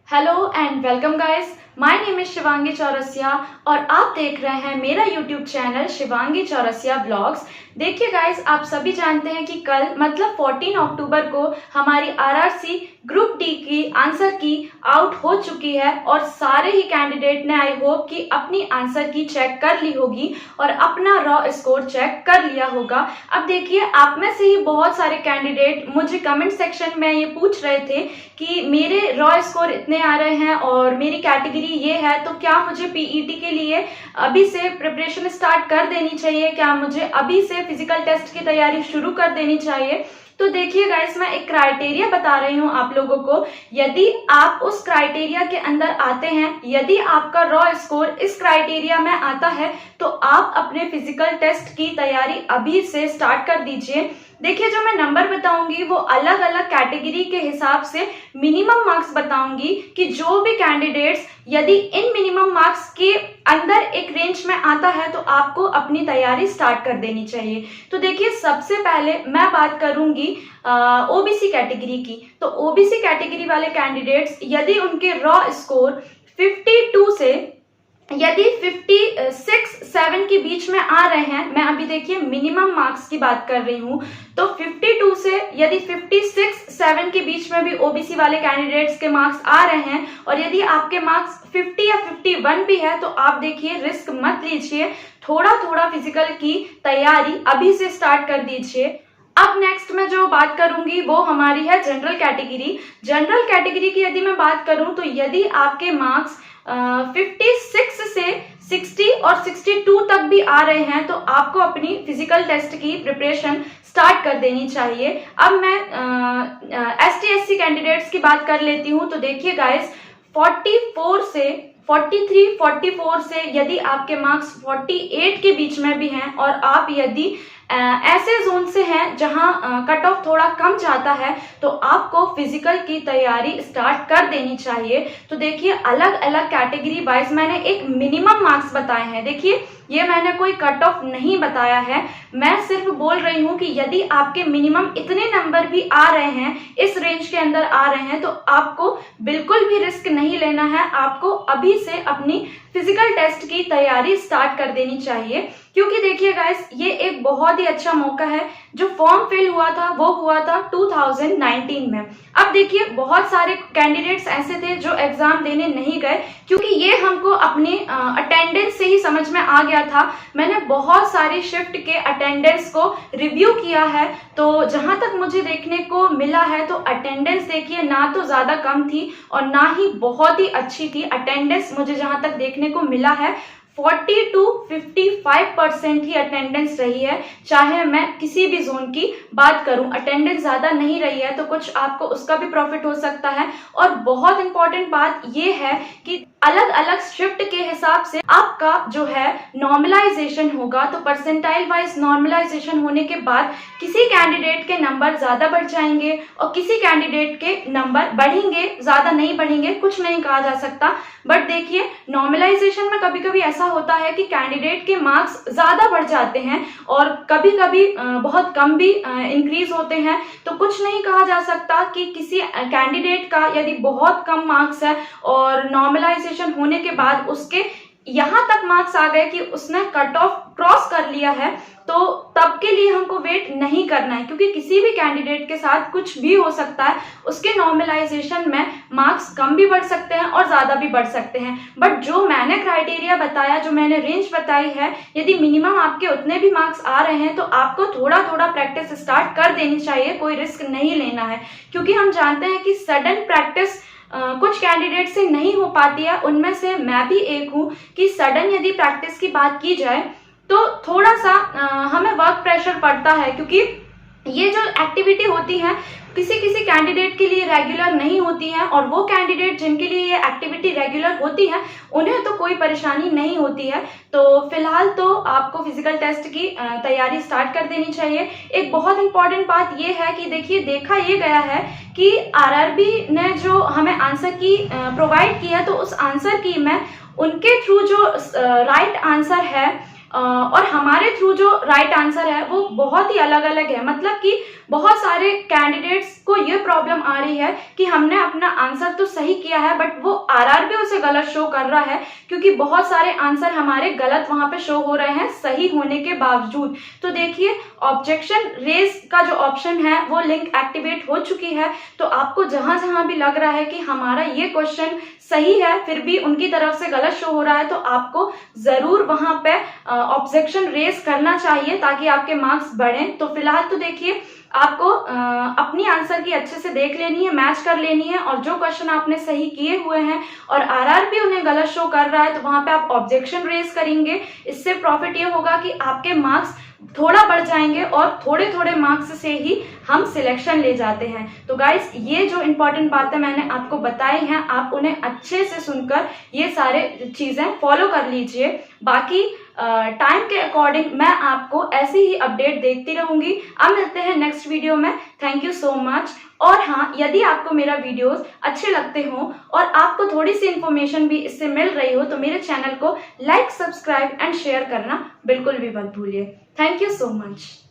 Hello and welcome guys, my name is Shivangi Chaurasia और आप देख रहे हैं मेरा YouTube channel Shivangi Chaurasia blogs. देखिए गाइस, आप सभी जानते हैं कि कल मतलब 14 अक्टूबर को हमारी आरआरसी ग्रुप डी की आंसर की आउट हो चुकी है और सारे ही कैंडिडेट ने आई होप कि अपनी आंसर की चेक कर ली होगी और अपना रॉ स्कोर चेक कर लिया होगा। अब देखिए, आप में से ही बहुत सारे कैंडिडेट मुझे कमेंट सेक्शन में ये पूछ रहे थे कि मेरे रॉ स्कोर इतने आ रहे हैं और मेरी कैटेगरी ये है, तो क्या मुझे पीईटी के लिए अभी से प्रिपरेशन स्टार्ट कर देनी चाहिए, क्या मुझे अभी से फिजिकल टेस्ट की तैयारी शुरू कर देनी चाहिए। तो देखिए गाइस, मैं एक क्राइटेरिया बता रही हूँ आप लोगों को। यदि आप उस क्राइटेरिया के अंदर आते हैं, यदि आपका रॉ स्कोर इस क्राइटेरिया में आता है, तो आप अपने फिजिकल टेस्ट की तैयारी अभी से स्टार्ट कर दीजिए। देखिए, जो मैं नंबर बताऊंगी वो अलग अलग कैटेगरी के हिसाब से मिनिमम मार्क्स बताऊंगी कि जो भी कैंडिडेट्स यदि इन मिनिमम मार्क्स के अंदर एक रेंज में आता है तो आपको अपनी तैयारी स्टार्ट कर देनी चाहिए। तो देखिए, सबसे पहले मैं बात करूंगी ओबीसी कैटेगरी की। तो ओबीसी कैटेगरी वाले कैंडिडेट्स यदि उनके रॉ स्कोर 52 से यदि 56-7 के बीच में आ रहे हैं, मैं अभी देखिए मिनिमम मार्क्स की बात कर रही हूं, तो 52 से यदि 56-7 के बीच में भी ओबीसी वाले कैंडिडेट्स के मार्क्स आ रहे हैं और यदि आपके मार्क्स 50 या 51 भी है, तो आप देखिए रिस्क मत लीजिए, थोड़ा थोड़ा फिजिकल की तैयारी अभी से स्टार्ट कर दीजिए। अब नेक्स्ट मैं जो बात करूंगी वो हमारी है जनरल कैटेगरी। जनरल कैटेगरी की यदि मैं बात करूं तो यदि आपके मार्क्स 56 से 60 और 62 तक भी आ रहे हैं तो आपको अपनी फिजिकल टेस्ट की प्रिपरेशन स्टार्ट कर देनी चाहिए। अब मैं ST/SC कैंडिडेट्स की बात कर लेती हूं। तो देखिए गाइस, 44 से 44 से यदि आपके मार्क्स 48 के बीच में भी हैं और आप यदि ऐसे जोन से हैं जहां कट ऑफ थोड़ा कम जाता है, तो आपको फिजिकल की तैयारी स्टार्ट कर देनी चाहिए। तो देखिए, अलग अलग कैटेगरी वाइज मैंने एक मिनिमम मार्क्स बताए हैं। देखिए, ये मैंने कोई कट ऑफ नहीं बताया है, मैं सिर्फ बोल रही हूं कि यदि आपके मिनिमम इतने नंबर भी आ रहे हैं, इस रेंज के अंदर आ रहे हैं, तो आपको बिल्कुल भी रिस्क नहीं लेना है। आपको अभी से अपनी फिजिकल टेस्ट की तैयारी स्टार्ट कर देनी चाहिए, क्योंकि देखिए गाइस, ये एक बहुत ही अच्छा मौका है। जो फॉर्म फिल हुआ था वो हुआ था 2019 में। अब देखिए, बहुत सारे कैंडिडेट्स ऐसे थे जो एग्जाम देने नहीं गए, क्योंकि ये हमको अपने अटेंडेंस से ही समझ में आ गया था। मैंने बहुत सारी शिफ्ट के अटेंडेंस को रिव्यू किया है, तो जहां तक मुझे देखने को मिला है तो अटेंडेंस देखिए ना तो ज्यादा कम थी और ना ही बहुत ही अच्छी थी। अटेंडेंस मुझे जहां तक देखने को मिला है 40 to 55% ही अटेंडेंस रही है। चाहे मैं किसी भी जोन की बात करूं, अटेंडेंस ज्यादा नहीं रही है तो कुछ आपको उसका भी प्रॉफिट हो सकता है। और बहुत इंपॉर्टेंट बात यह है कि अलग अलग शिफ्ट के हिसाब से आपका जो है नॉर्मलाइजेशन होगा। तो परसेंटाइल वाइज नॉर्मलाइजेशन होने के बाद किसी कैंडिडेट के नंबर ज्यादा बढ़ जाएंगे और किसी कैंडिडेट के नंबर बढ़ेंगे, ज्यादा नहीं बढ़ेंगे, कुछ नहीं कहा जा सकता। बट देखिए, नॉर्मलाइजेशन में कभी कभी ऐसा होता है कि कैंडिडेट के मार्क्स ज्यादा बढ़ जाते हैं और कभी कभी बहुत कम भी इंक्रीज होते हैं। तो कुछ नहीं कहा जा सकता कि किसी कैंडिडेट का यदि बहुत कम मार्क्स है और नॉर्मलाइजेशन होने के बाद उसके यहां तक मार्क्स आ गए कि उसने कट ऑफ क्रॉस कर लिया है, तो तब के लिए हमको वेट नहीं करना है, क्योंकि किसी भी कैंडिडेट के साथ कुछ भी हो सकता है। उसके नॉर्मलाइजेशन में मार्क्स कम भी बढ़ सकते हैं और ज्यादा भी बढ़ सकते हैं। बट जो मैंने क्राइटेरिया बताया, जो मैंने रेंज बताई है, यदि मिनिमम आपके उतने भी मार्क्स आ रहे हैं तो आपको थोड़ा थोड़ा प्रैक्टिस स्टार्ट कर देनी चाहिए। कोई रिस्क नहीं लेना है, क्योंकि हम जानते हैं कि सडन प्रैक्टिस कुछ कैंडिडेट से नहीं हो पाती है। उनमें से मैं भी एक हूं कि सडन यदि प्रैक्टिस की बात की जाए तो थोड़ा सा हमें वर्क प्रेशर पड़ता है, क्योंकि ये जो एक्टिविटी होती है किसी किसी कैंडिडेट के लिए रेगुलर नहीं होती है और वो कैंडिडेट जिनके लिए ये एक्टिविटी रेगुलर होती है उन्हें तो कोई परेशानी नहीं होती है। तो फिलहाल तो आपको फिजिकल टेस्ट की तैयारी स्टार्ट कर देनी चाहिए। एक बहुत इंपॉर्टेंट बात ये है कि देखिए, देखा ये गया है कि आरआरबी ने जो हमें आंसर की प्रोवाइड किया, तो उस आंसर की में उनके थ्रू जो राइट आंसर है और हमारे थ्रू जो राइट आंसर है वो बहुत ही अलग अलग है। मतलब कि बहुत सारे कैंडिडेट्स को ये प्रॉब्लम आ रही है कि हमने अपना आंसर तो सही किया है बट वो आरआरबी उसे गलत शो कर रहा है, क्योंकि बहुत सारे आंसर हमारे गलत वहां पे शो हो रहे हैं सही होने के बावजूद। तो देखिए, ऑब्जेक्शन रेज का जो ऑप्शन है वो लिंक एक्टिवेट हो चुकी है। तो आपको जहां जहां भी लग रहा है कि हमारा ये क्वेश्चन सही है फिर भी उनकी तरफ से गलत शो हो रहा है, तो आपको जरूर वहां पे ऑब्जेक्शन रेज करना चाहिए ताकि आपके मार्क्स बढ़ें। तो फिलहाल तो देखिए, आपको अपनी आंसर की अच्छे से देख लेनी है, मैच कर लेनी है, और जो क्वेश्चन आपने सही किए हुए हैं और आरआरबी उन्हें गलत शो कर रहा है तो वहां पे आप ऑब्जेक्शन रेज करेंगे। इससे प्रॉफिट ये होगा कि आपके मार्क्स थोड़ा बढ़ जाएंगे और थोड़े थोड़े मार्क्स से ही हम सिलेक्शन ले जाते हैं। तो गाइस, ये जो इंपॉर्टेंट बातें मैंने आपको बताई हैं आप उन्हें अच्छे से सुनकर ये सारे चीजें फॉलो कर लीजिए। बाकी टाइम के अकॉर्डिंग मैं आपको ऐसी ही अपडेट देखती रहूंगी। अब मिलते हैं नेक्स्ट वीडियो में। Thank you so much. और हाँ, यदि आपको मेरा वीडियोस अच्छे लगते हो और आपको थोड़ी सी इन्फॉर्मेशन भी इससे मिल रही हो तो मेरे चैनल को लाइक, सब्सक्राइब एंड शेयर करना बिल्कुल भी मत भूलिए। Thank you so much.